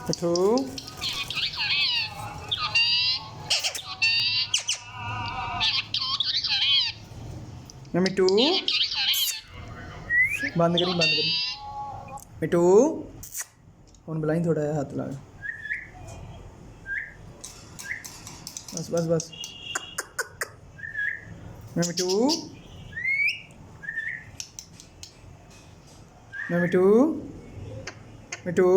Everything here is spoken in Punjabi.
ਮਿੱਠੂ ਮੈਂ ਮਿੱਠੂ ਬੰਦ ਕਰੀ ਮਿੱਠੂ ਹੁਣ ਬੁਲਾਈ ਥੋੜਾ ਜਿਹਾ ਹੱਥ ਲਾ ਬਸ ਮੈਂ ਮਿੱਠੂ ਮਿੱਠੂ